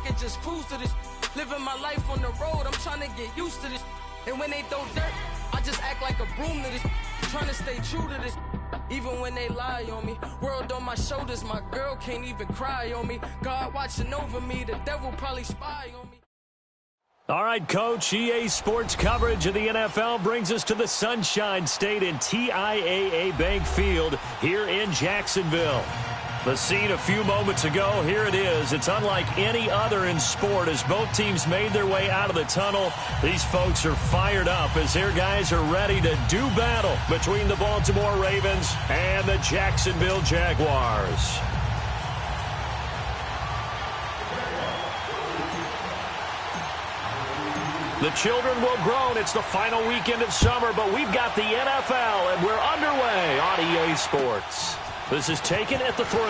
can just cruise to this. Living my life on the road, I'm trying to get used to this. And when they throw dirt, I just act like a broom to this. Trying to stay true to this, even when they lie on me. World on my shoulders, my girl can't even cry on me. God watching over me, the devil probably spy on me. All right, Coach, EA Sports coverage of the NFL brings us to the Sunshine State in TIAA Bank Field here in Jacksonville. The scene a few moments ago, here it is. It's unlike any other in sport as both teams made their way out of the tunnel. These folks are fired up as their guys are ready to do battle between the Baltimore Ravens and the Jacksonville Jaguars. The children will groan. It's the final weekend of summer, but we've got the NFL, and we're underway on EA Sports. This is taken at the 3.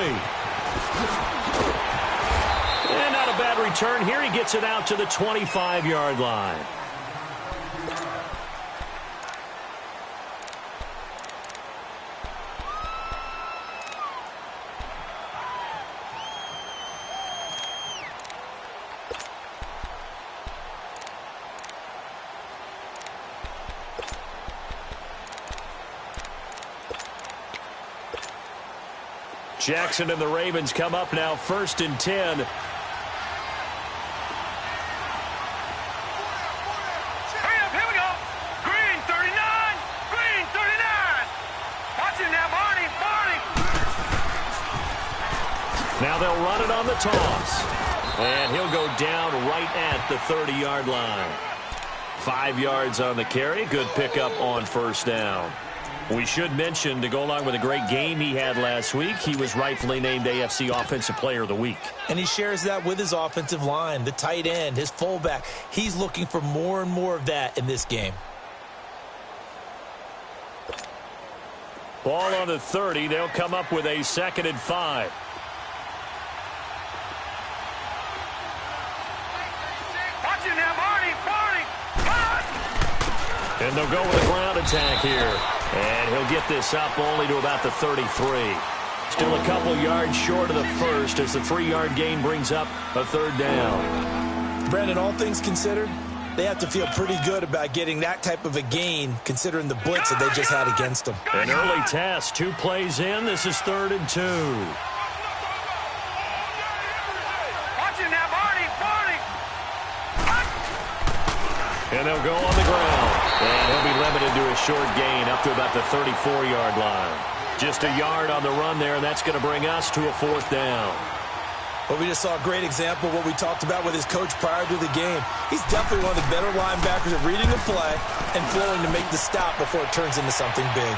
And not a bad return here. He gets it out to the 25-yard line. Jackson and the Ravens come up now, 1st and 10. Hurry up, here we go. Green 39, green 39. Watch it now, Barney, Barney. Now they'll run it on the toss. And he'll go down right at the 30-yard line. 5 yards on the carry. Good pickup on 1st down. We should mention, to go along with a great game he had last week, he was rightfully named AFC Offensive Player of the Week. And he shares that with his offensive line, the tight end, his fullback. He's looking for more and more of that in this game. Ball on the 30. They'll come up with a 2nd and 5. Watch it now, Barney, Barney. And they'll go with a ground attack here. And he'll get this up only to about the 33. Still a couple yards short of the first as the 3-yard gain brings up a 3rd down. Brandon, all things considered, they have to feel pretty good about getting that type of a gain considering the blitz that they just had against them. An early test, 2 plays in. This is 3rd and 2. Watch it now, Barney, Barney. And they'll go on the ground. And he'll be limited to a short gain up to about the 34-yard line. Just a yard on the run there, and that's going to bring us to a 4th down. Well, we just saw a great example of what we talked about with his coach prior to the game. He's definitely one of the better linebackers at reading the play and flowing to make the stop before it turns into something big.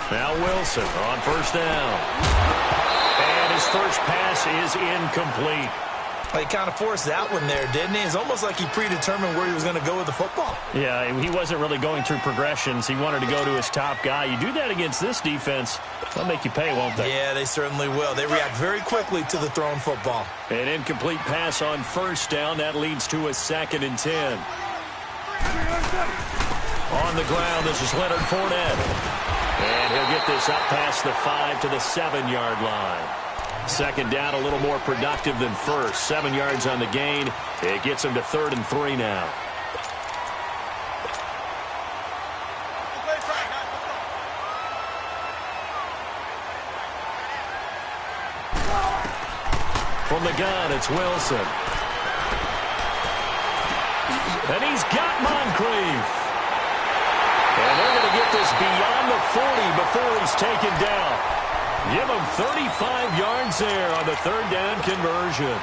Now Wilson on 1st down. And his first pass is incomplete. Well, he kind of forced that one there, didn't he? It's almost like he predetermined where he was going to go with the football. Yeah, he wasn't really going through progressions. He wanted to go to his top guy. You do that against this defense, they'll make you pay, won't they? Yeah, they certainly will. They react very quickly to the thrown football. An incomplete pass on 1st down. That leads to a 2nd and 10. On the ground, this is Leonard Fournette. And he'll get this up past the 5 to the 7-yard line. 2nd down, a little more productive than first. 7 yards on the gain. It gets him to 3rd and 3 now. From the gun, it's Wilson. And he's got Moncrief. And they're going to get this beyond the 40 before he's taken down. Give him 35 yards there on the 3rd down conversion.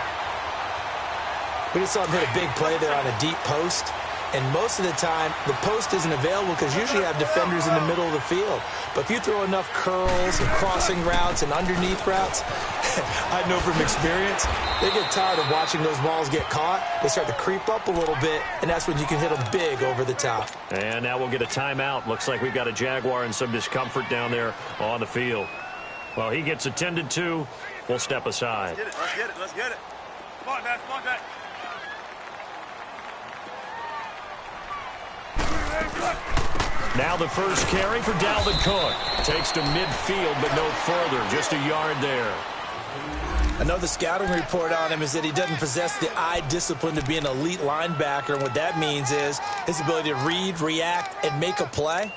We just saw him hit a big play there on a deep post. And most of the time, the post isn't available because usually you have defenders in the middle of the field. But if you throw enough curls and crossing routes and underneath routes, I know from experience, they get tired of watching those balls get caught. They start to creep up a little bit, and that's when you can hit them big over the top. And now we'll get a timeout. Looks like we've got a Jaguar and some discomfort down there on the field. Well, he gets attended to. We'll step aside. Let's get it. Let's get it. Come on, man. Come on, man. Now the first carry for Dalvin Cook. Takes to midfield, but no further. Just a yard there. I know the scouting report on him is that he doesn't possess the eye discipline to be an elite linebacker. And what that means is his ability to read, react, and make a play.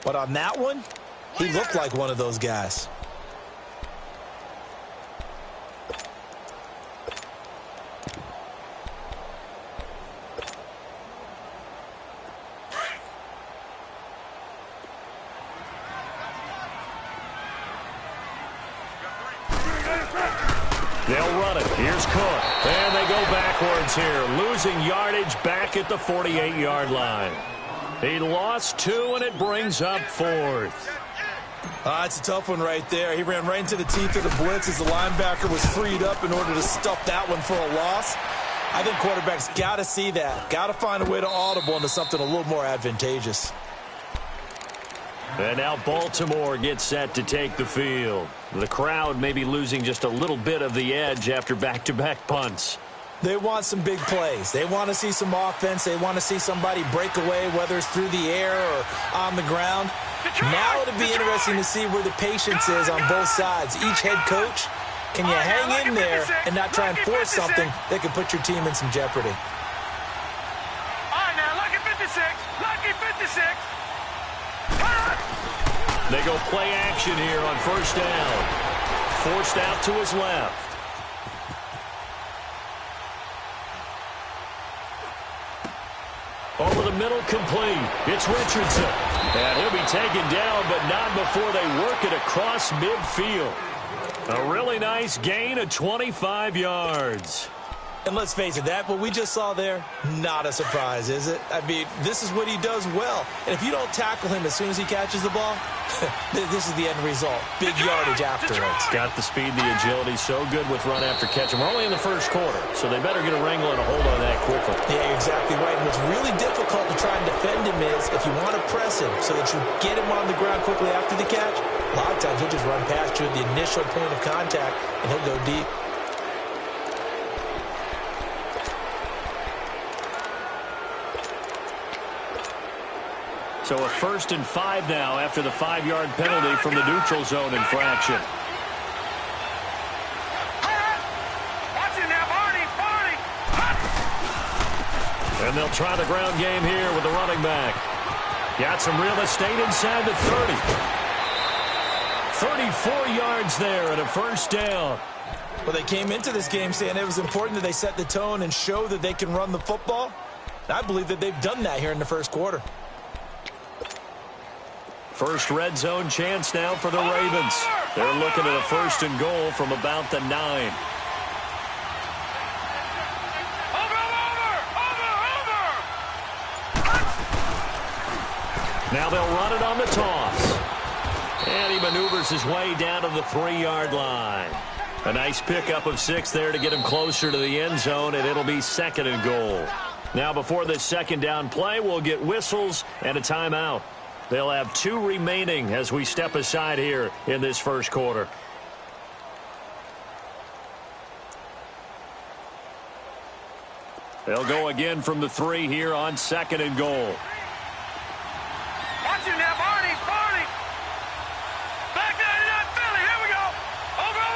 But on that one, he looked like one of those guys. They'll run it. Here's Cook. And they go backwards here. Losing yardage back at the 48-yard line. He lost 2, and it brings up 4th. It's a tough one right there. He ran right into the teeth of the blitz as the linebacker was freed up in order to stuff that one for a loss. I think quarterbacks got to see that. Got to find a way to audible into something a little more advantageous. And now Baltimore gets set to take the field. The crowd may be losing just a little bit of the edge after back-to-back punts. They want some big plays. They want to see some offense. They want to see somebody break away, whether it's through the air or on the ground. Now it'll be interesting to see where the patience is on both sides. Each head coach, can you hang in there and not try and force something that could put your team in some jeopardy? All right, now, lucky 56. Lucky 56. They go play action here on first down. Forced out to his left. Over the middle, complete. It's Richardson. And he'll be taken down, but not before they work it across midfield. A really nice gain of 25 yards. And let's face it, that what we just saw there, not a surprise, is it? I mean, this is what he does well. And if you don't tackle him as soon as he catches the ball, this is the end result. Big yardage afterwards. Got the speed, the agility, so good with run after catch. And we're only in the first quarter, so they better get a wrangle and a hold on that quickly. Yeah, exactly right. And what's really difficult to try and defend him is if you want to press him so that you get him on the ground quickly after the catch, a lot of times he'll just run past you at the initial point of contact, and he'll go deep. So a 1st and 5 now after the 5-yard penalty from the neutral zone infraction. Watch it now, Barney. And they'll try the ground game here with the running back. Got some real estate inside the 30. 34 yards there and a first down. Well, they came into this game saying it was important that they set the tone and show that they can run the football. I believe that they've done that here in the first quarter. First red zone chance now for the Ravens. They're looking at a 1st and goal from about the 9. Now they'll run it on the toss. And he maneuvers his way down to the 3-yard line. A nice pickup of 6 there to get him closer to the end zone, and it'll be 2nd and goal. Now before this 2nd down play, we'll get whistles and a timeout. They'll have 2 remaining as we step aside here in this first quarter. They'll go again from the 3 here on 2nd and goal. Watch it now, Barney. Back down to Philly. Here we go. Over.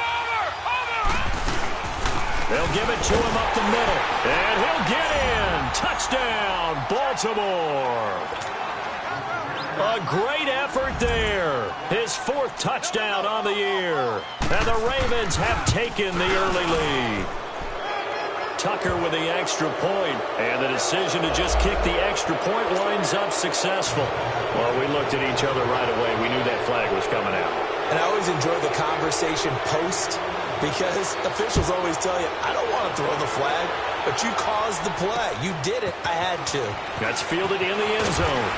They'll give it to him up the middle. And he'll get in. Touchdown, Baltimore. A great effort there. His 4th touchdown on the year. And the Ravens have taken the early lead. Tucker with the extra point. And the decision to just kick the extra point winds up successful. Well, we looked at each other right away. We knew that flag was coming out. And I always enjoy the conversation post. because officials always tell you, I don't want to throw the flag, but you caused the play. You did it. I had to. That's fielded in the end zone.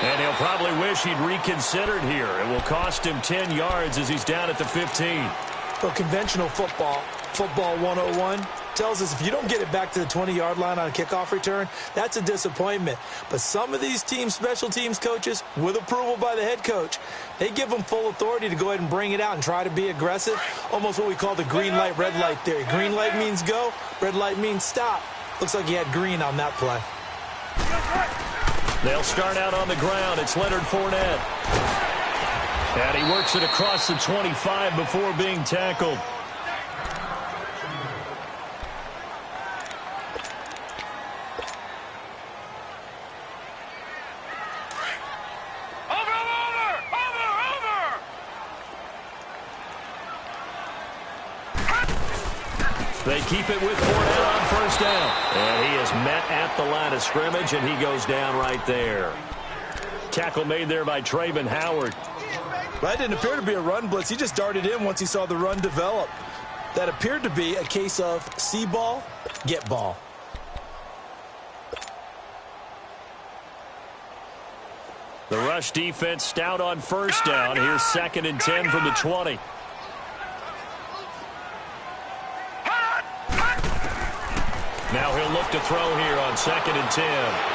And he'll probably wish he'd reconsidered here. It will cost him 10 yards as he's down at the 15. Well, conventional football 101, tells us if you don't get it back to the 20-yard line on a kickoff return, that's a disappointment. But some of these team special teams coaches, with approval by the head coach, they give them full authority to go ahead and bring it out and try to be aggressive, almost what we call the green light, red light theory. Green light means go, red light means stop. Looks like he had green on that play. They'll start out on the ground. It's Leonard Fournette. And he works it across the 25 before being tackled. They keep it with Fournette on first down. And he is met at the line of scrimmage, and he goes down right there. Tackle made there by Trayvon Howard. That didn't appear to be a run blitz. He just darted in once he saw the run develop. That appeared to be a case of see ball, get ball. The rush defense stout on first down. Here's 2nd and 10 from the 20. Now he'll look to throw here on 2nd and 10.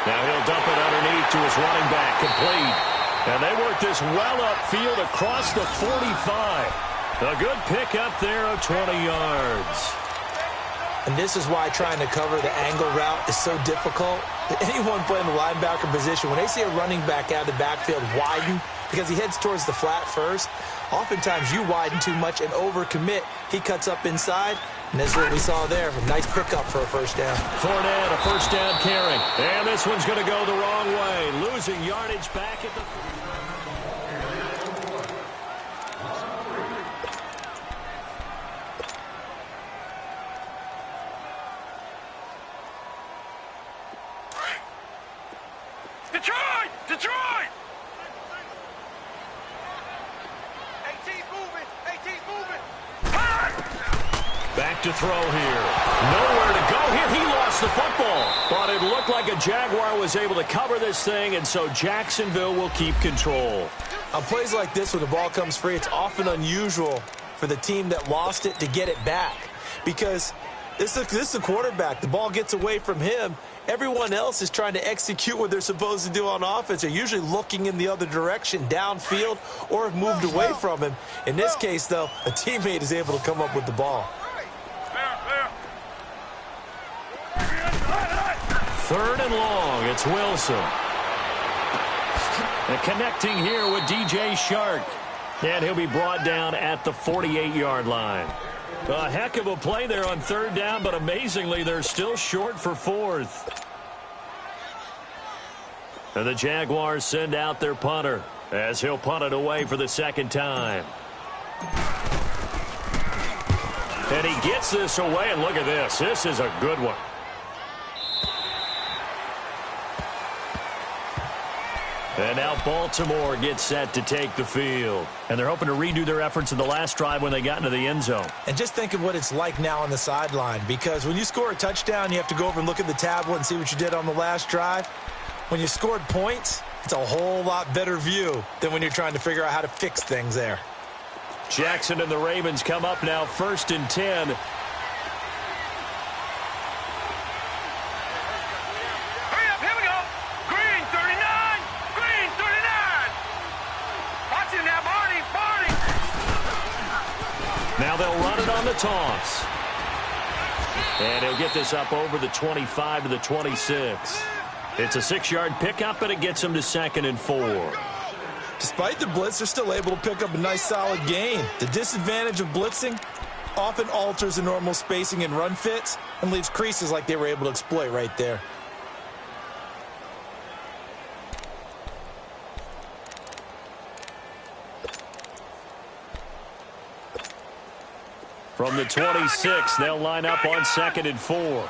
Now he'll dump it underneath to his running back, complete. And they work this well upfield across the 45. A good pick up there of 20 yards. And this is why trying to cover the angle route is so difficult. Anyone playing the linebacker position, when they see a running back out of the backfield widen, because he heads towards the flat first, oftentimes you widen too much and overcommit. He cuts up inside, and this is what we saw there. A nice pickup for a first down. Fournette, a first down carry. And this one's going to go the wrong way. Losing yardage back at the... Detroit! Detroit! 18's moving. 18's moving. Back to throw here. Nowhere to go here. He lost the football. But it looked like a Jaguar was able to cover this thing, and so Jacksonville will keep control. On plays like this, when the ball comes free, it's often unusual for the team that lost it to get it back. Because this is a quarterback. The ball gets away from him. Everyone else is trying to execute what they're supposed to do on offense. They're usually looking in the other direction, downfield, or have moved away from him. In this case, though, a teammate is able to come up with the ball. 3rd and long. It's Wilson. And connecting here with DJ Shark. And he'll be brought down at the 48-yard line. A heck of a play there on 3rd down, but amazingly, they're still short for 4th. And the Jaguars send out their punter as he'll punt it away for the 2nd time. And he gets this away, and look at this. This is a good one. And now Baltimore gets set to take the field. And they're hoping to redo their efforts in the last drive when they got into the end zone. And just think of what it's like now on the sideline, because when you score a touchdown, you have to go over and look at the tablet and see what you did on the last drive. When you scored points, it's a whole lot better view than when you're trying to figure out how to fix things there. Jackson and the Ravens come up now 1st and 10. Hurry up, here we go. Green 39. Green 39. Watch it now, Barney. Barney. Now they'll run it on the toss. And he'll get this up over the 25 to the 26. It's a 6-yard pickup, and it gets him to 2nd and 4. Despite the blitz, they're still able to pick up a nice solid gain. The disadvantage of blitzing often alters the normal spacing and run fits and leaves creases like they were able to exploit right there. From the 26, they'll line up on 2nd and 4.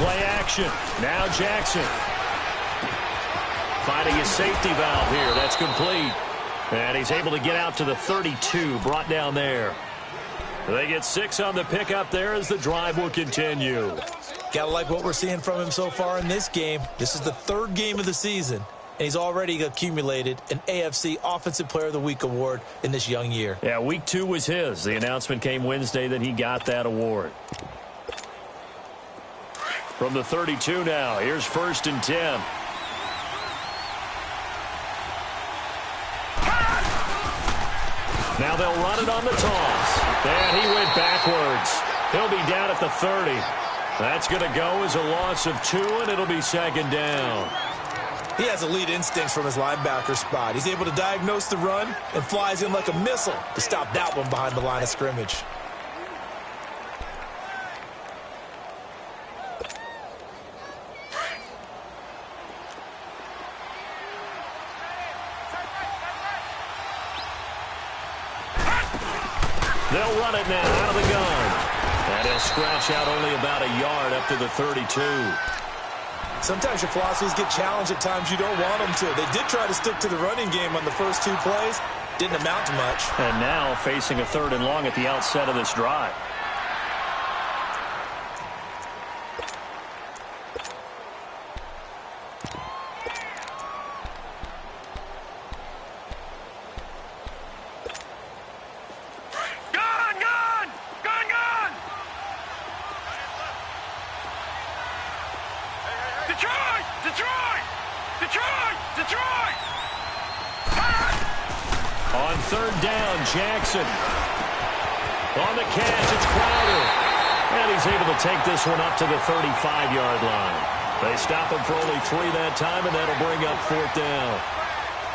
Play action. Now Jackson. Finding his safety valve here. That's complete. And he's able to get out to the 32, brought down there. They get 6 on the pickup there as the drive will continue. Gotta like what we're seeing from him so far in this game. This is the 3rd game of the season, and he's already accumulated an AFC Offensive Player of the Week award in this young year. Yeah, week 2 was his. The announcement came Wednesday that he got that award. From the 32 now, here's 1st and 10. Now they'll run it on the toss. And he went backwards. He'll be down at the 30. That's going to go as a loss of 2, and it'll be 2nd down. He has elite instincts from his linebacker spot. He's able to diagnose the run and flies in like a missile to stop that one behind the line of scrimmage. They'll run it now out of the gun. And he'll scratch out only about a yard up to the 32. Sometimes your philosophies get challenged at times you don't want them to. They did try to stick to the running game on the first 2 plays. Didn't amount to much. And now facing a 3rd and long at the outset of this drive. On 3rd down, Jackson. On the catch, it's Crowder. And he's able to take this one up to the 35-yard line. They stop him for only 3 that time, and that'll bring up 4th down.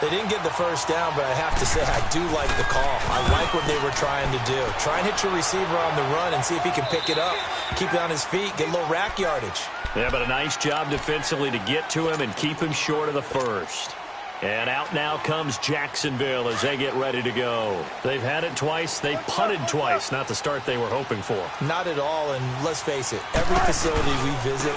They didn't get the 1st down, but I have to say I do like the call. I like what they were trying to do. Try and hit your receiver on the run and see if he can pick it up, keep it on his feet, get a little rack yardage. Yeah, but a nice job defensively to get to him and keep him short of the 1st. And out now comes Jacksonville as they get ready to go. They've had it twice. They've punted twice. Not the start they were hoping for. Not at all, and let's face it, every facility we visit,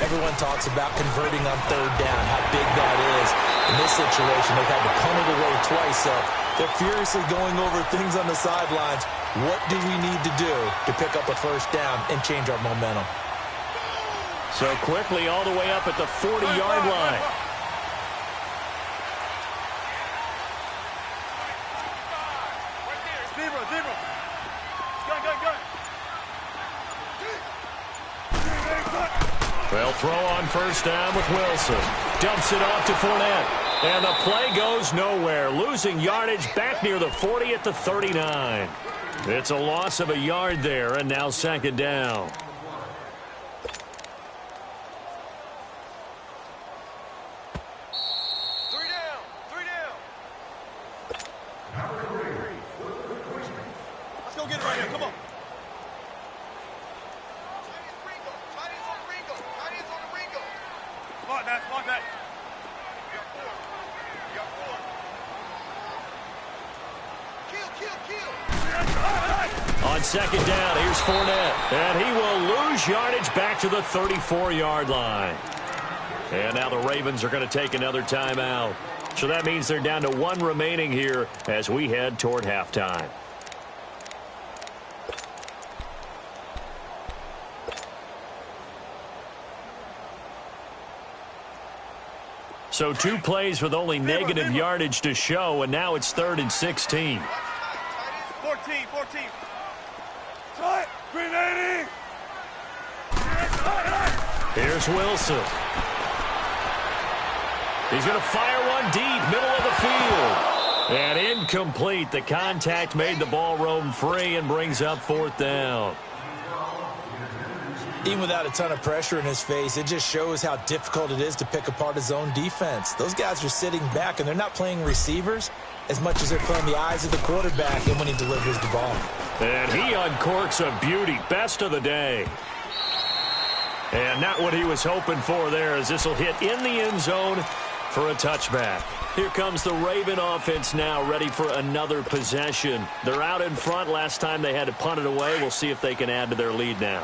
everyone talks about converting on 3rd down, how big that is. In this situation, they've had to punt it away twice, so they're furiously going over things on the sidelines. What do we need to do to pick up a 1st down and change our momentum? So quickly all the way up at the 40-yard line. They'll throw on 1st down with Wilson. Dumps it off to Fournette. And the play goes nowhere. Losing yardage back near the 40 at the 39. It's a loss of a yard there, and now 2nd down. Let's go get it right here. Come on. Block that. Kill. On 2nd down, here's Fournette. And he will lose yardage back to the 34-yard line. And now the Ravens are going to take another timeout. So that means they're down to 1 remaining here as we head toward halftime. So 2 plays with only negative yardage to show, and now it's 3rd and 16. 14. Try Green 80. Here's Wilson. He's going to fire one deep, middle of the field. And incomplete. The contact made the ball roam free and brings up 4th down. Even without a ton of pressure in his face, it just shows how difficult it is to pick apart his own defense. Those guys are sitting back, and they're not playing receivers as much as they're playing the eyes of the quarterback and when he delivers the ball. And he uncorks a beauty. Best of the day. And not what he was hoping for there, as this will hit in the end zone for a touchback. Here comes the Raven offense now, ready for another possession. They're out in front. Last time they had to punt it away. We'll see if they can add to their lead now.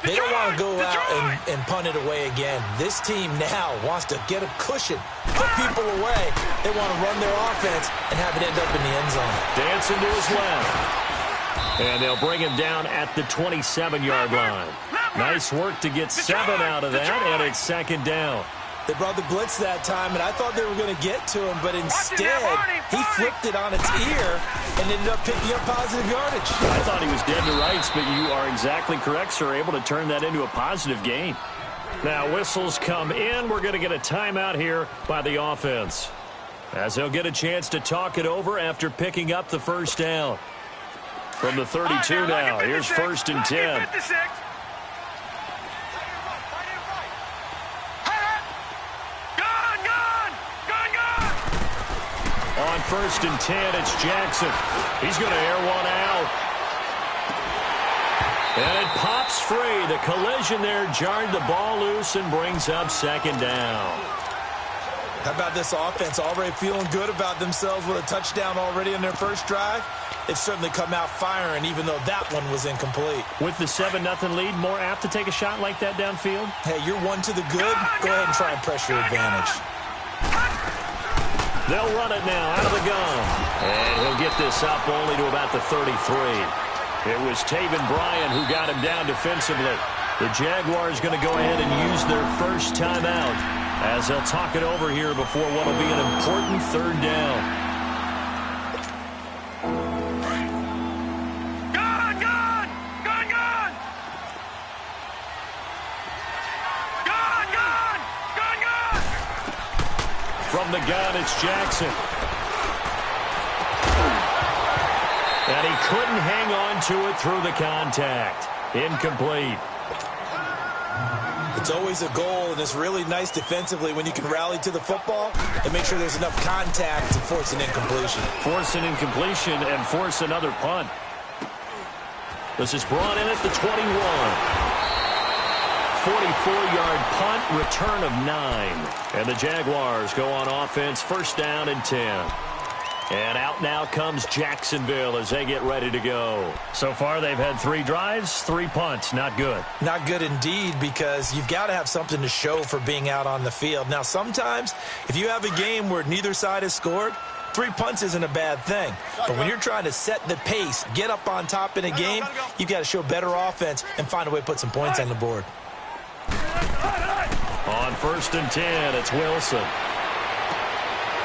They don't want to go out and punt it away again. This team now wants to get a cushion, put people away. They want to run their offense and have it end up in the end zone. Dancing to his left. And they'll bring him down at the 27-yard line. Nice work to get 7 out of that, and it's second down. They brought the blitz that time, and I thought they were going to get to him, but instead he flipped it on its ear and ended up picking up positive yardage. I thought he was dead to rights, but you are exactly correct, sir. Able to turn that into a positive gain. Now whistles come in. We're going to get a timeout here by the offense, as they'll get a chance to talk it over after picking up the first down. From the 32 now, here's 1st and 10. On 1st and 10, it's Jackson. He's going to air one out. And it pops free. The collision there jarred the ball loose and brings up second down. How about this offense already feeling good about themselves with a touchdown already in their first drive? They've certainly come out firing, even though that one was incomplete. With the 7-0 lead, more apt to take a shot like that downfield? Hey, you're one to the good. Go ahead and try and press your advantage. They'll run it now out of the gun. And he'll get this up only to about the 33. It was Taven Bryan who got him down defensively. The Jaguars going to go ahead and use their first timeout as they'll talk it over here before what will be an important 3rd down. From the gun, it's Jackson. And he couldn't hang on to it through the contact. Incomplete. It's always a goal, and it's really nice defensively when you can rally to the football and make sure there's enough contact to force an incompletion. Force an incompletion and force another punt. This is brought in at the 21. 44-yard punt, return of 9. And the Jaguars go on offense, 1st down and 10. And out now comes Jacksonville as they get ready to go. So far, they've had 3 drives, 3 punts. Not good. Not good indeed, because you've got to have something to show for being out on the field. Now, sometimes, if you have a game where neither side has scored, 3 punts isn't a bad thing. But when you're trying to set the pace, get up on top in a game, you've got to show better offense and find a way to put some points on the board. On 1st and 10, it's Wilson.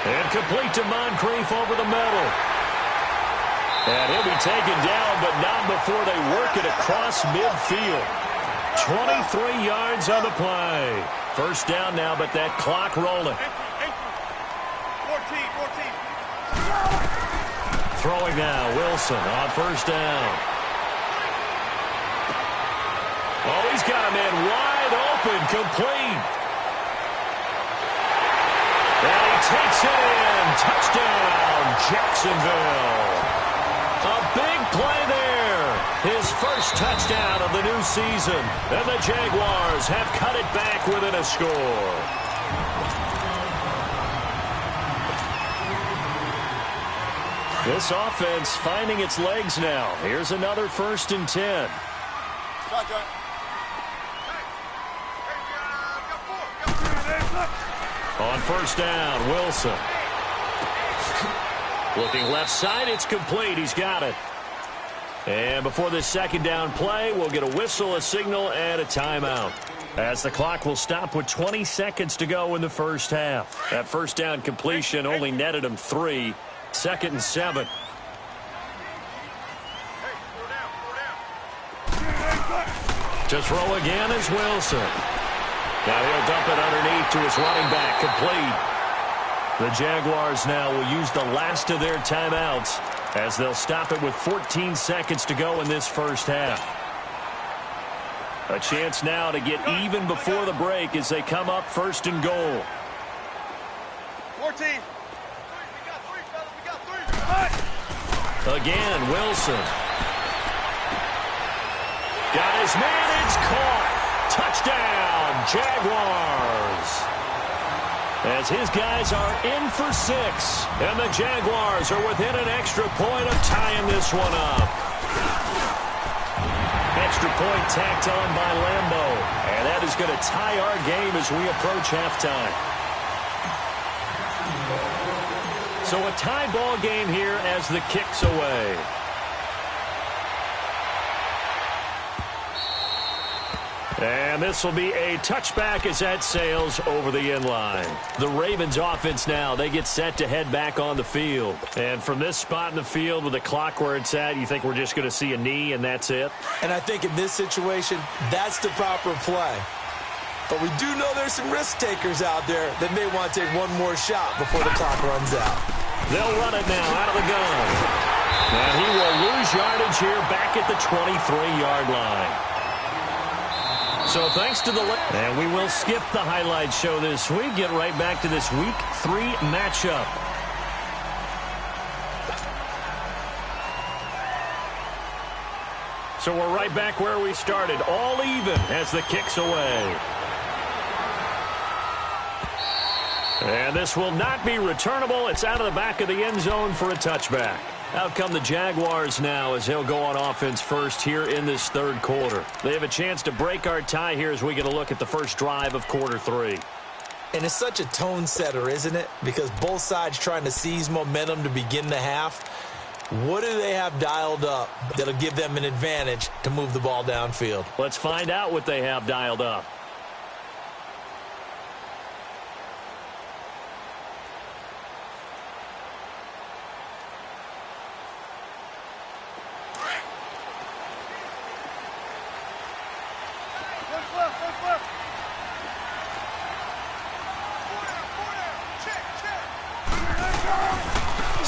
And complete to Moncrief over the middle. And he'll be taken down, but not before they work it across midfield. 23 yards on the play. 1st down now, but that clock rolling. 14. Throwing now, Wilson on 1st down. Oh, he's got a man wide open, complete. And he takes it in. Touchdown, Jacksonville. A big play there. His first touchdown of the new season. And the Jaguars have cut it back within a score. This offense finding its legs now. Here's another 1st and 10. On 1st down, Wilson. Looking left side, it's complete. He's got it. And before this 2nd down play, we'll get a whistle, a signal, and a timeout, as the clock will stop with 20 seconds to go in the first half. That 1st down completion only netted him 3. 2nd and 7. To throw again is Wilson. Now he'll dump it underneath to his running back, complete. The Jaguars now will use the last of their timeouts as they'll stop it with 14 seconds to go in this first half. A chance now to get even before the break as they come up 1st and goal. 14. Again, Wilson. Got his man, it's caught. Touchdown, Jaguars. As his guys are in for 6. And the Jaguars are within an extra point of tying this one up. extra point tacked on by Lambeau. And that is going to tie our game as we approach halftime. So a tie ball game here as the kick's away. And this will be a touchback as that sails over the end line. The Ravens offense now, they get set to head back on the field. And from this spot in the field with the clock where it's at, you think we're just going to see a knee and that's it? And I think in this situation, that's the proper play. But we do know there's some risk takers out there that may want to take one more shot before the clock runs out. They'll run it now out of the gun. And he will lose yardage here back at the 23-yard line. So thanks to the... And we will skip the highlight show this week. Get right back to this Week 3 matchup. So we're right back where we started. All even as the kick's away. And this will not be returnable. It's out of the back of the end zone for a touchback. Out come the Jaguars now as they'll go on offense first here in this third quarter. They have a chance to break our tie here as we get a look at the first drive of quarter 3. And it's such a tone setter, isn't it? Because both sides trying to seize momentum to begin the half. What do they have dialed up that'll give them an advantage to move the ball downfield? Let's find out what they have dialed up.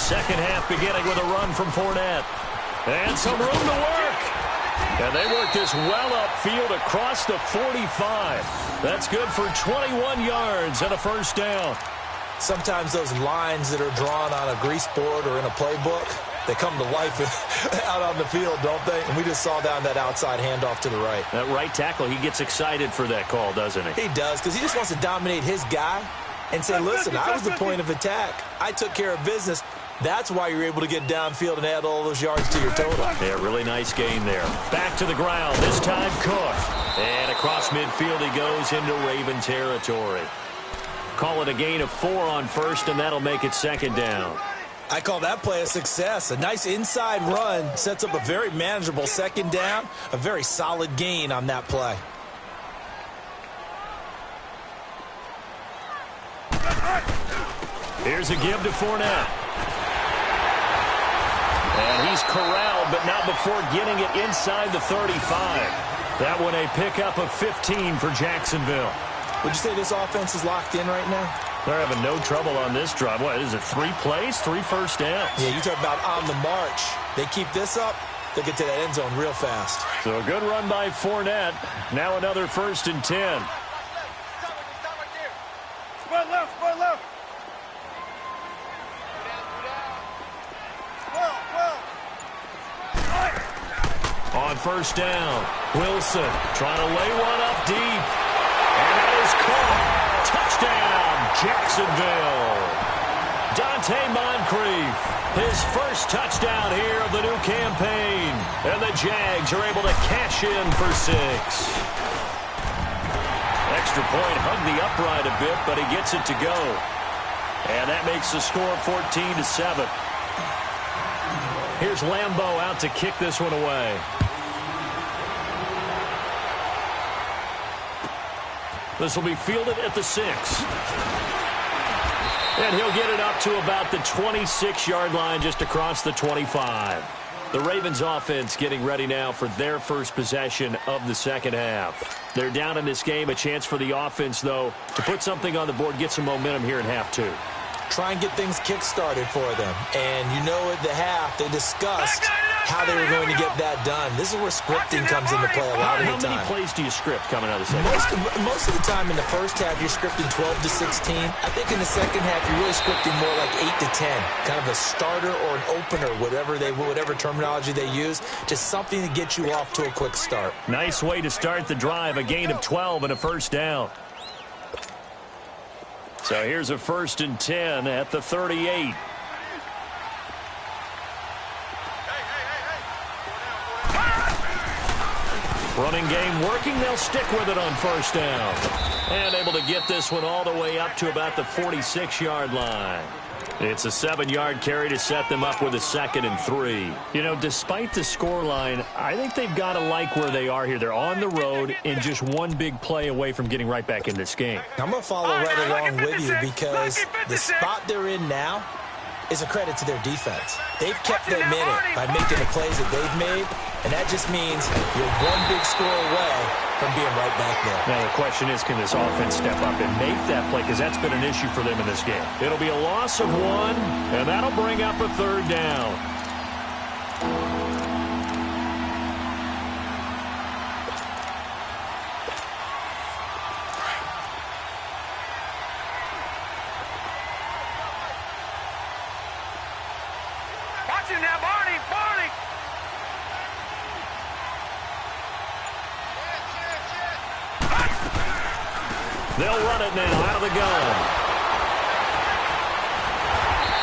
Second half beginning with a run from Fournette. And some room to work. And they work this well upfield across the 45. That's good for 21 yards and a first down. Sometimes those lines that are drawn on a grease board or in a playbook, they come to life out on the field, don't they? And we just saw down that outside handoff to the right. That right tackle, he gets excited for that call, doesn't he? He does, because he just wants to dominate his guy and say, listen, I was the point of attack. I took care of business. That's why you're able to get downfield and add all those yards to your total. Yeah, really nice gain there. Back to the ground, this time Cook. And across midfield he goes into Raven territory. Call it a gain of 4 on first, and that'll make it second down. I call that play a success. A nice inside run sets up a very manageable second down. A very solid gain on that play. Here's a give to Fournette. And he's corralled, but not before getting it inside the 35. That one a pickup of 15 for Jacksonville. Would you say this offense is locked in right now? They're having no trouble on this drive. What is it, 3 plays, 3 first downs? Yeah, you talk about on the march. They keep this up, they'll get to that end zone real fast. So a good run by Fournette. Now another 1st and 10. Spread left, spread left. On first down, Wilson trying to lay one up deep. And that is caught. Touchdown, Jacksonville. Dante Moncrief, his first touchdown here of the new campaign. And the Jags are able to cash in for 6. Extra point hugged the upright a bit, but he gets it to go. And that makes the score 14-7. Here's Lambeau out to kick this one away. This will be fielded at the 6. And he'll get it up to about the 26-yard line just across the 25. The Ravens offense getting ready now for their first possession of the second half. They're down in this game. A chance for the offense, though, to put something on the board, get some momentum here in half 2. Try and get things kick-started for them. And you know at the half, they discussed how they were going to get that done. This is where scripting comes into play a lot of the time. How many plays do you script coming out of the second half? Most of the time in the first half, you're scripting 12 to 16. I think in the second half, you're really scripting more like 8 to 10. Kind of a starter or an opener, whatever terminology they use. Just something to get you off to a quick start. Nice way to start the drive. A gain of 12 and a first down. So here's a 1st and 10 at the 38. Running game working. They'll stick with it on first down. And able to get this one all the way up to about the 46-yard line. It's a 7-yard carry to set them up with a 2nd and 3. You know, despite the scoreline, I think they've got to like where they are here. They're on the road and just one big play away from getting right back in this game. I'm going to follow right along with you because the spot they're in now is a credit to their defense. They've kept them in it by making the plays that they've made, and that just means you're one big score away from being right back there. Now the question is, can this offense step up and make that play? Because that's been an issue for them in this game. It'll be a loss of 1, and that'll bring up a 3rd down. Watch him now, Barney. Barney. They'll run it now out of the gun.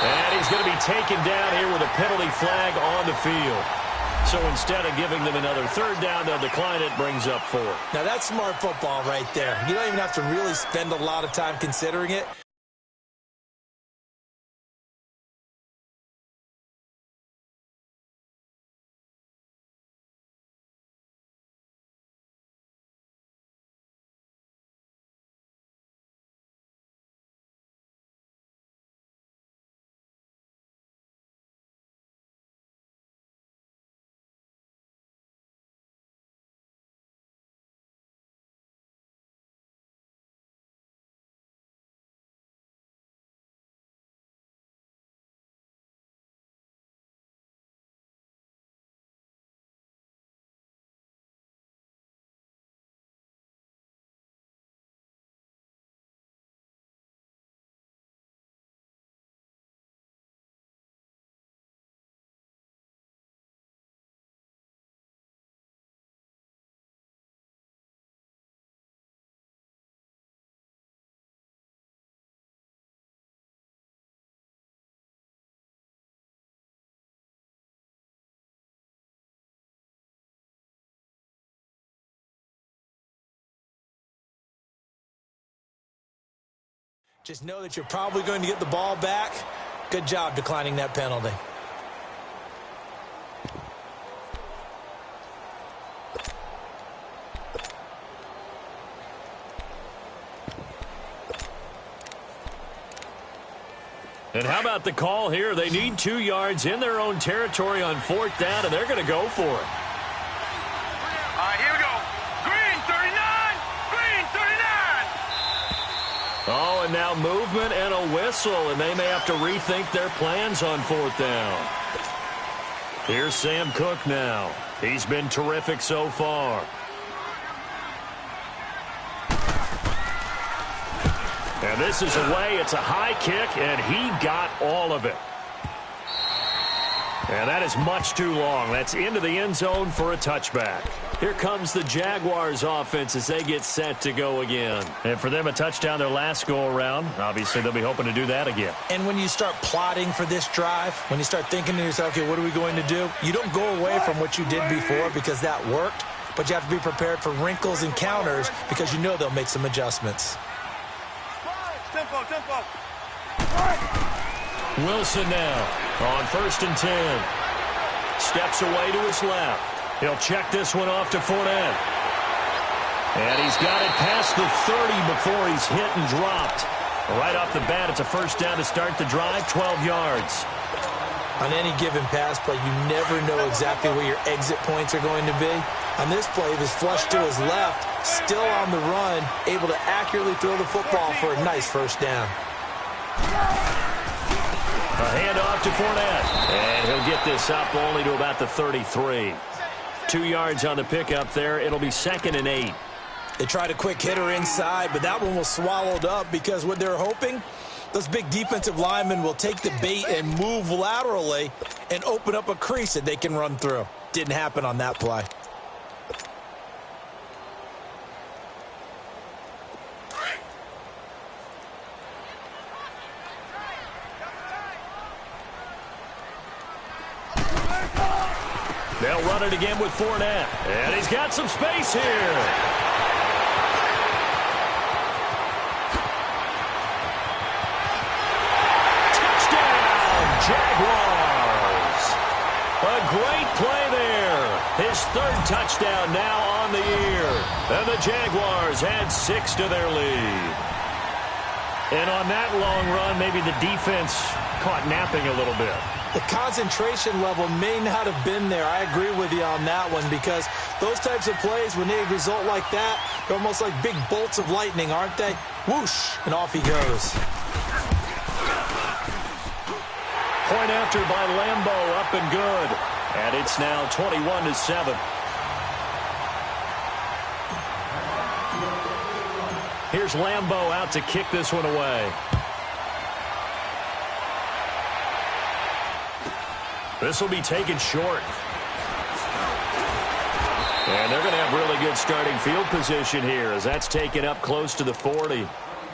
And he's going to be taken down here with a penalty flag on the field. So instead of giving them another 3rd down, they'll decline it, brings up 4. Now that's smart football right there. You don't even have to really spend a lot of time considering it. Just know that you're probably going to get the ball back. Good job declining that penalty. And how about the call here? They need 2 yards in their own territory on 4th down, and they're going to go for it. All right, here we go. Green, 39. Green, 39. Oh, and now movement and a whistle, and they may have to rethink their plans on 4th down. Here's Sam Cook now. He's been terrific so far. And this is away. It's a high kick, and he got all of it. And that is much too long. That's into the end zone for a touchback. Here comes the Jaguars offense as they get set to go again. And for them, a touchdown their last go-around. Obviously, they'll be hoping to do that again. And when you start plotting for this drive, when you start thinking to yourself, okay, what are we going to do? You don't go away from what you did before because that worked, but you have to be prepared for wrinkles and counters because you know they'll make some adjustments. Tempo, tempo. Wilson now on 1st and 10. Steps away to his left. He'll check this one off to Fournette. And he's got it past the 30 before he's hit and dropped. Right off the bat, it's a 1st down to start the drive, 12 yards. On any given pass play, you never know exactly where your exit points are going to be. On this play, he was flushed to his left, still on the run, able to accurately throw the football for a nice 1st down. A handoff to Fournette. And he'll get this up only to about the 33. 2 yards on the pickup there. It'll be 2nd and 8. They tried a quick hitter inside, but that one was swallowed up because what they're hoping, those big defensive linemen will take the bait and move laterally and open up a crease that they can run through. Didn't happen on that play. They'll run it again with Fournette. And he's got some space here. Touchdown, Jaguars. A great play there. His third touchdown now on the year. And the Jaguars add 6 to their lead. And on that long run, maybe the defense caught napping a little bit. The concentration level may not have been there. I agree with you on that one, because those types of plays, when they result like that, they're almost like big bolts of lightning, aren't they? Whoosh, and off he goes. Point after by Lambo, up and good. And it's now 21-7. Here's Lambo out to kick this one away. This will be taken short. And they're going to have really good starting field position here, as that's taken up close to the 40.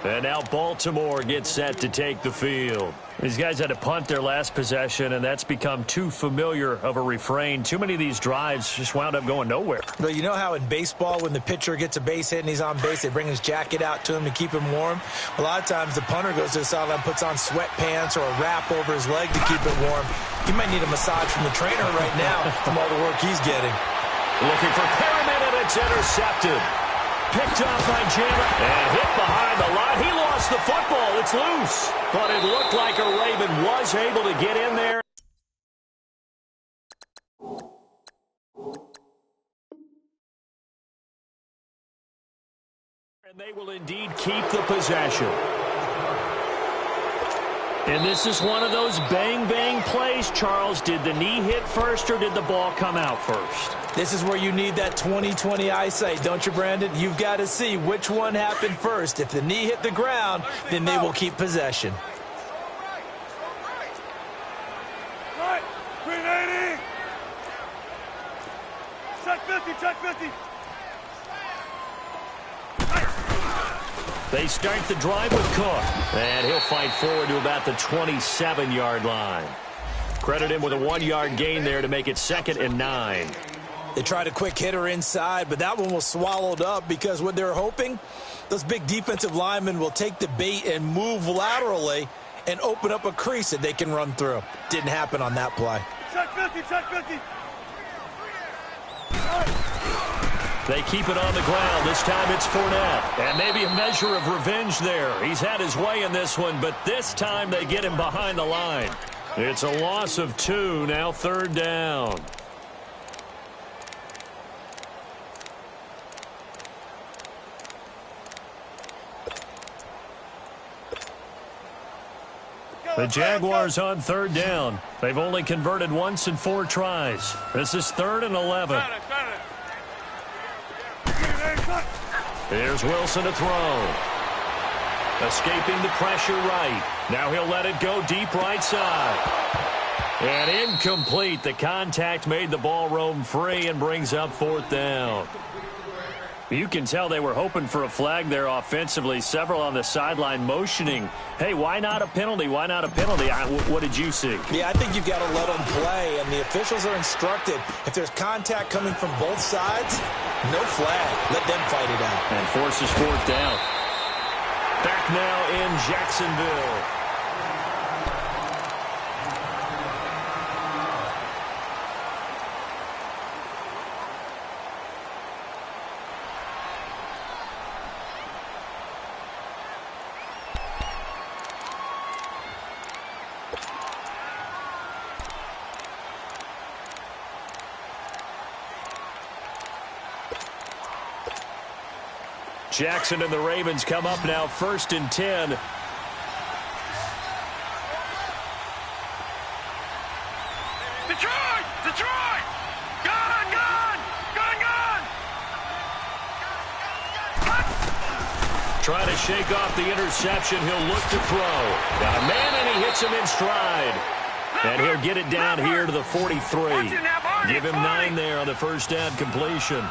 And now Baltimore gets set to take the field. These guys had to punt their last possession, and that's become too familiar of a refrain. Too many of these drives just wound up going nowhere. But you know how in baseball, when the pitcher gets a base hit and he's on base, they bring his jacket out to him to keep him warm? A lot of times the punter goes to the sideline, puts on sweatpants or a wrap over his leg to keep it warm. He might need a massage from the trainer right now from all the work he's getting. Looking for Perriman, and it's intercepted. Picked off by Jammer and hit behind the line. He lost the football. It's loose. But it looked like a Raven was able to get in there. And they will indeed keep the possession. And this is one of those bang-bang plays, Charles. Did the knee hit first or did the ball come out first? This is where you need that 20/20 eyesight, don't you, Brandon? You've got to see which one happened first. If the knee hit the ground, then they will keep possession. Right, 380. Check 50, check 50. They start the drive with Cook. And he'll fight forward to about the 27-yard line. Credit him with a 1-yard gain there to make it 2nd and 9. They tried a quick hitter inside, but that one was swallowed up because what they're hoping, those big defensive linemen will take the bait and move laterally and open up a crease that they can run through. Didn't happen on that play. Check 50, check 50. They keep it on the ground. This time it's Fournette. And maybe a measure of revenge there. He's had his way in this one, but this time they get him behind the line. It's a loss of 2, now 3rd down. The Jaguars on 3rd down. They've only converted once in 4 tries. This is 3rd and 11. Here's Wilson to throw. Escaping the pressure right. Now he'll let it go deep right side. And incomplete. The contact made the ball roam free and brings up 4th down. You can tell they were hoping for a flag there offensively. Several on the sideline motioning. Hey, why not a penalty? Why not a penalty? What did you see? Yeah, I think you've got to let them play, and the officials are instructed. If there's contact coming from both sides, no flag. Let them fight it out. And forces 4th down. Back now in Jacksonville. Jackson and the Ravens come up now 1st and 10. Detroit! Detroit! Gun! Gun! Gun! Gun! Trying to shake off the interception. He'll look to throw. Got a man, and he hits him in stride. And he'll get it down here to the 43. Give him 9 there on the 1st down completion.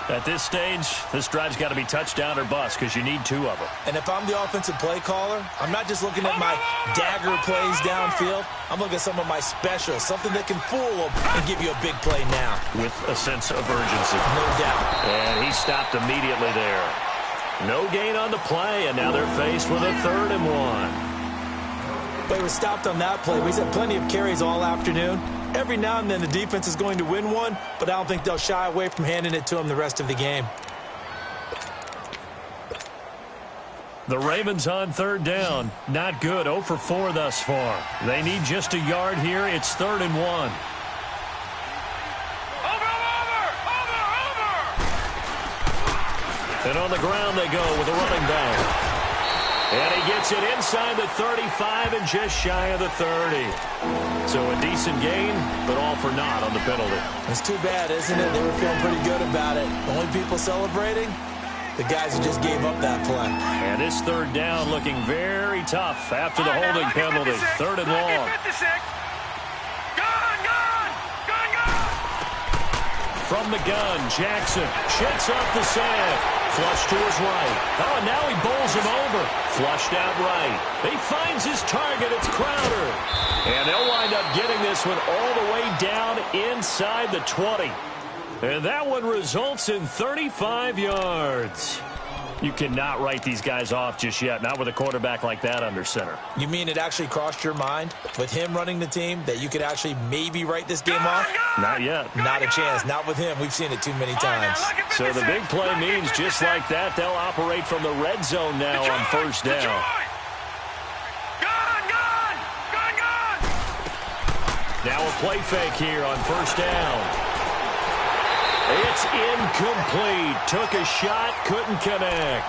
At this stage, this drive's got to be touchdown or bust because you need 2 of them. And if I'm the offensive play caller, I'm not just looking at my dagger plays downfield. I'm looking at some of my specials, something that can fool them and give you a big play now. With a sense of urgency. No doubt. And he stopped immediately there. No gain on the play, and now they're faced with a 3rd and 1. But he was stopped on that play. He's had plenty of carries all afternoon. Every now and then the defense is going to win one, but I don't think they'll shy away from handing it to him the rest of the game. The Ravens on 3rd down. Not good. 0 for 4 thus far. They need just a yard here. It's 3rd and 1. And on the ground they go with a running back. And he gets it inside the 35 and just shy of the 30. So a decent gain, but all for naught on the penalty. It's too bad, isn't it? They were feeling pretty good about it. The only people celebrating, the guys who just gave up that play. And this 3rd down looking very tough after the holding penalty. 3rd and long. From the gun, Jackson shakes off the sand. Flush to his right. Oh, and now he bowls him over. Flushed out right. He finds his target. It's Crowder. And they'll wind up getting this one all the way down inside the 20. And that one results in 35 yards. You cannot write these guys off just yet, not with a quarterback like that under center. You mean it actually crossed your mind with him running the team that you could actually maybe write this game off? Not yet. Not a chance. Not with him. We've seen it too many times. So the big play means just like that, they'll operate from the red zone now on 1st down. Now a play fake here on 1st down. It's incomplete. Took a shot, couldn't connect.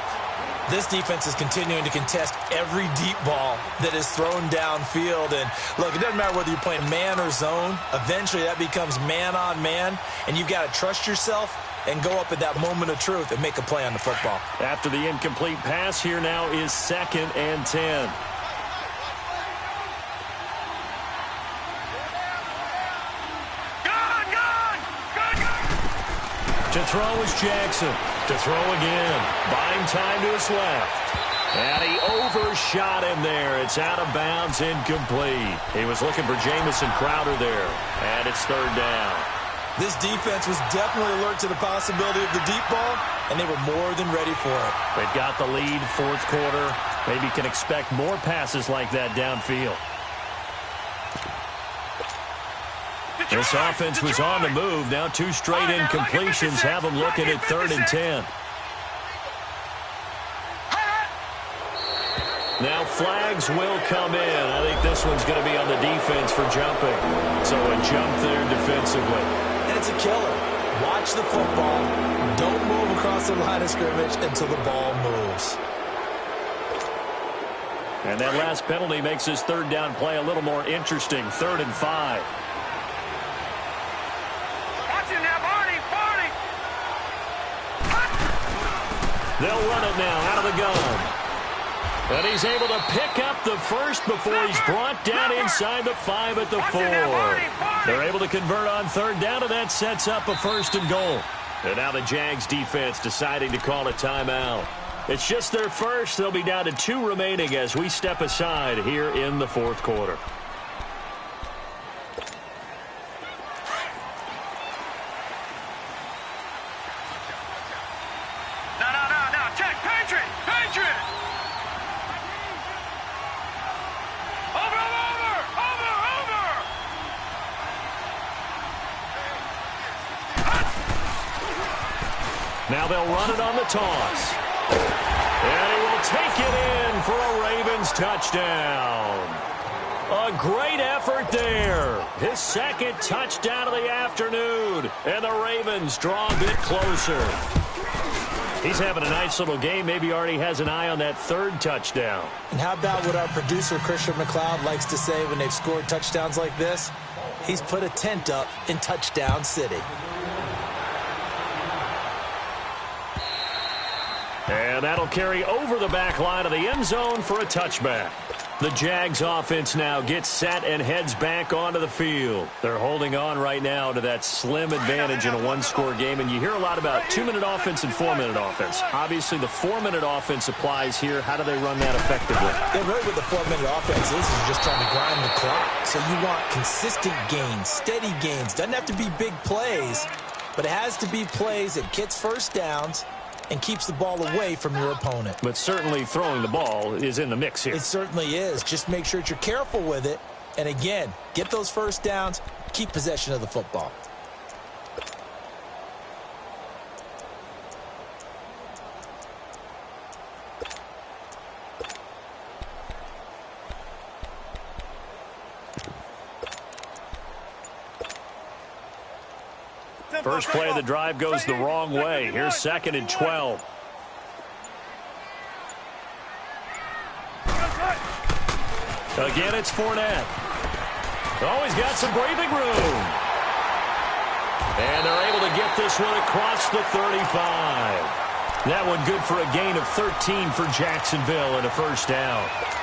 This defense is continuing to contest every deep ball that is thrown downfield. And, look, it doesn't matter whether you're playing man or zone. Eventually, that becomes man-on-man, and you've got to trust yourself and go up at that moment of truth and make a play on the football. After the incomplete pass, here now is 2nd and 10. To throw is Jackson. To throw again. Buying time to his left. And he overshot him there. It's out of bounds, incomplete. He was looking for Jamison Crowder there. And it's 3rd down. This defense was definitely alert to the possibility of the deep ball, and they were more than ready for it. They've got the lead, 4th quarter. Maybe can expect more passes like that downfield. This offense was on the move. Now 2 straight incompletions have them looking at 3rd and 10. Now flags will come in. I think this one's going to be on the defense for jumping. So a jump there defensively. And it's a killer. Watch the football. Don't move across the line of scrimmage until the ball moves. And that last penalty makes this 3rd down play a little more interesting. 3rd and 5. They'll run it now out of the gun. And he's able to pick up the first before he's brought down inside the 5 at the 4. They're able to convert on 3rd down, and that sets up a 1st and goal. And now the Jags defense deciding to call a timeout. It's just their first. They'll be down to 2 remaining as we step aside here in the 4th quarter. Now they'll run it on the toss. And he will take it in for a Ravens touchdown. A great effort there. His 2nd touchdown of the afternoon. And the Ravens draw a bit closer. He's having a nice little game. Maybe already has an eye on that 3rd touchdown. And how about what our producer, Christian McLeod, likes to say when they've scored touchdowns like this? He's put a tent up in Touchdown City. And that'll carry over the back line of the end zone for a touchback. The Jags offense now gets set and heads back onto the field. They're holding on right now to that slim advantage in a one-score game, and you hear a lot about 2-minute offense and 4-minute offense. Obviously, the 4-minute offense applies here. How do they run that effectively? Yeah, really what the 4-minute offense is just trying to grind the clock. So you want consistent gains, steady gains. Doesn't have to be big plays, but it has to be plays that gets first downs and keeps the ball away from your opponent. But certainly throwing the ball is in the mix here. It certainly is. Just make sure that you're careful with it. And again, get those first downs, keep possession of the football. First play of the drive goes the wrong way. Here's 2nd and 12. Again, it's Fournette. Oh, he's got some breathing room. And they're able to get this one across the 35. That one good for a gain of 13 for Jacksonville and a first down.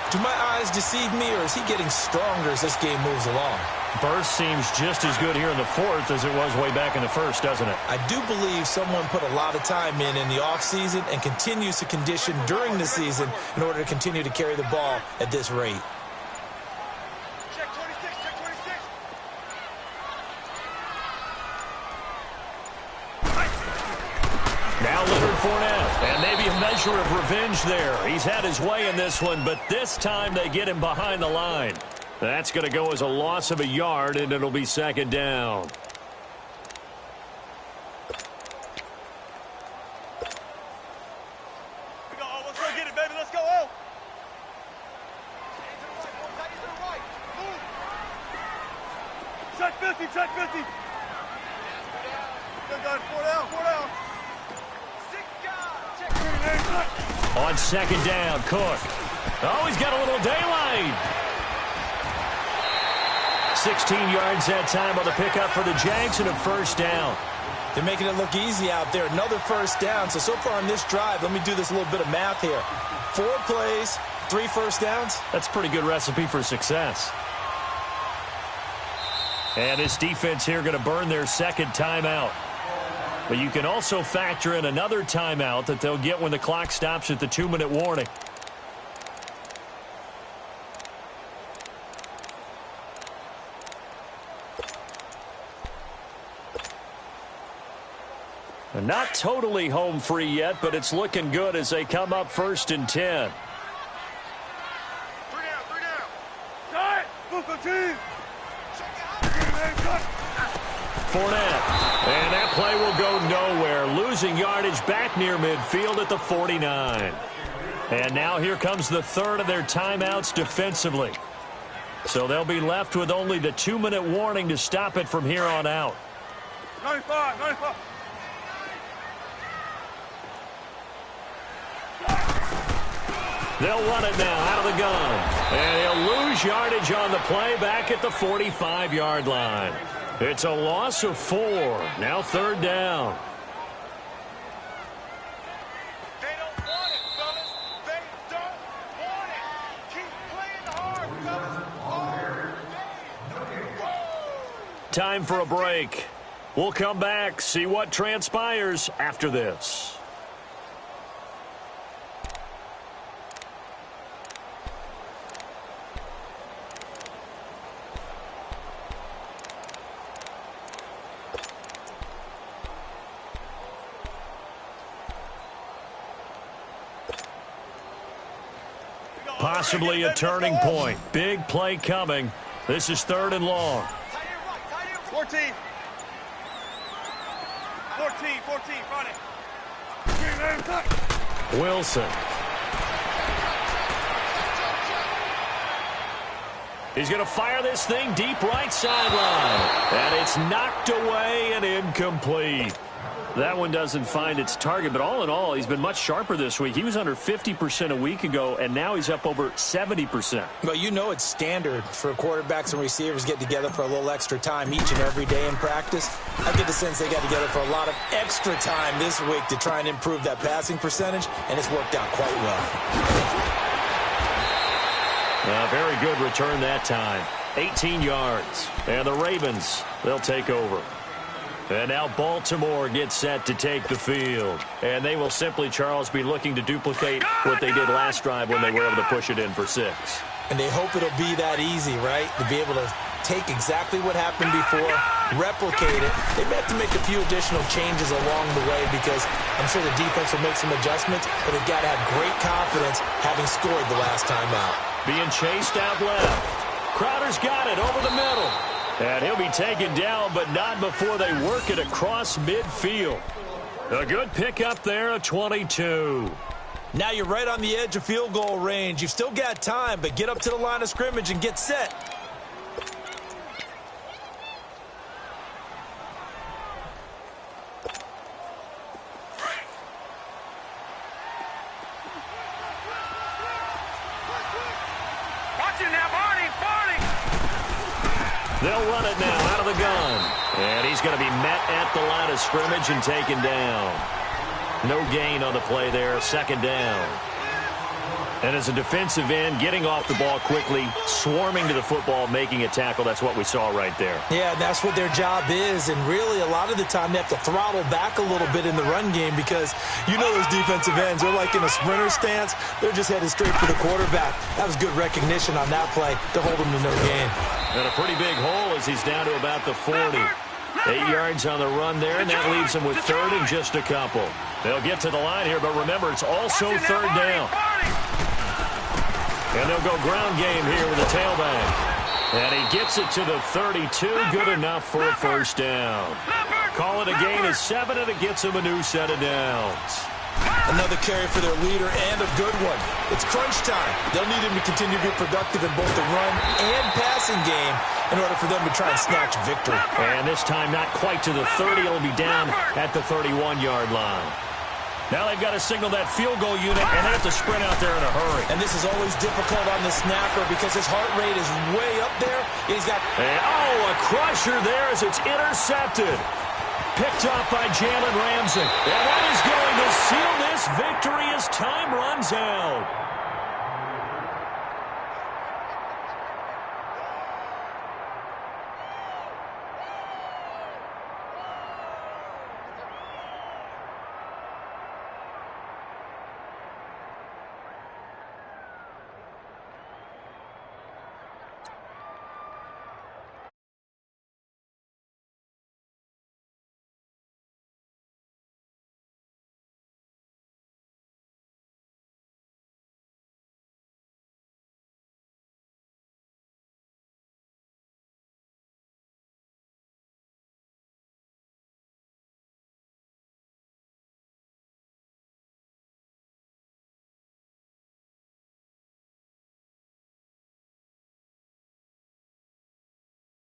Do my eyes deceive me, or is he getting stronger as this game moves along? Burst seems just as good here in the fourth as it was way back in the first, doesn't it? I do believe someone put a lot of time in the offseason and continues to condition during the season in order to continue to carry the ball at this rate. Check 26, check 26. Now Leonard Fournette, and maybe a measure of revenge there. He's had his way in this one, but this time they get him behind the line. That's going to go as a loss of a yard, and it'll be 2nd down. Let's go get it, baby. Let's go. Oh. Check 50, check 50. Good guys, 4 down, 4 down. 6 guys. Check 50. On 2nd down, Cook. Oh, he's got a little daylight. 16 yards that time on the pickup for the Jags and a first down. They're making it look easy out there. Another first down. So far on this drive, let me do this little bit of math here. 4 plays, 3 first downs. That's a pretty good recipe for success. And this defense here going to burn their 2nd timeout. But you can also factor in another timeout that they'll get when the clock stops at the 2-minute warning. Not totally home free yet, but it's looking good as they come up 1st and 10. 3 down, 3 down. Cut! Local team! Fournette. And that play will go nowhere. Losing yardage back near midfield at the 49. And now here comes the 3rd of their timeouts defensively. So they'll be left with only the 2-minute warning to stop it from here on out. 95, 95. They'll run it now out of the gun. And he'll lose yardage on the play back at the 45-yard line. It's a loss of 4. Now 3rd down. They don't want it, fellas. They don't want it. Keep playing hard, fellas. Hard. Time for a break. We'll come back, see what transpires after this. Possibly a turning point. Big play coming. This is 3rd and long. 14. 14, run it. Wilson. He's going to fire this thing deep right sideline. And it's knocked away and incomplete. That one doesn't find its target, but all in all, he's been much sharper this week. He was under 50% a week ago, and now he's up over 70%. Well, you know it's standard for quarterbacks and receivers get together for a little extra time each and every day in practice. I get the sense they got together for a lot of extra time this week to try and improve that passing percentage, and it's worked out quite well. Very good return that time. 18 yards. And the Ravens, they'll take over. And now Baltimore gets set to take the field. And they will simply, Charles, be looking to duplicate what they did last drive when they were able to push it in for 6. And they hope it'll be that easy, right? To be able to take exactly what happened before, replicate it. They may have to make a few additional changes along the way because I'm sure the defense will make some adjustments, but they've got to have great confidence having scored the last time out. Being chased out left. Crowder's got it over the middle. And he'll be taken down, but not before they work it across midfield. A good pick up there, a 22. Now you're right on the edge of field goal range. You've still got time, but get up to the line of scrimmage and get set. They'll run it now out of the gun. And he's going to be met at the line of scrimmage and taken down. No gain on the play there, second down. And as a defensive end, getting off the ball quickly, swarming to the football, making a tackle, that's what we saw right there. Yeah, that's what their job is. And really, a lot of the time, they have to throttle back a little bit in the run game because you know those defensive ends, they're like in a sprinter stance. They're just headed straight for the quarterback. That was good recognition on that play to hold him to no gain. And a pretty big hole as he's down to about the 40. 8 yards on the run there, and that leaves him with third and just a couple. They'll get to the line here, but remember, it's also third down. And they'll go ground game here with a tailback. And he gets it to the 32, good enough for a first down. Call it a gain of 7, and it gets him a new set of downs. Another carry for their leader and a good one. It's crunch time. They'll need him to continue to be productive in both the run and passing game in order for them to try and snatch victory. And this time not quite to the 30. It'll be down at the 31-yard line. Now they've got to signal that field goal unit, and they have to sprint out there in a hurry. And this is always difficult on the snapper because his heart rate is way up there. He's got... And, a crusher there as it's intercepted. Picked off by Jalen Ramsey. And that is going to seal this victory as time runs out.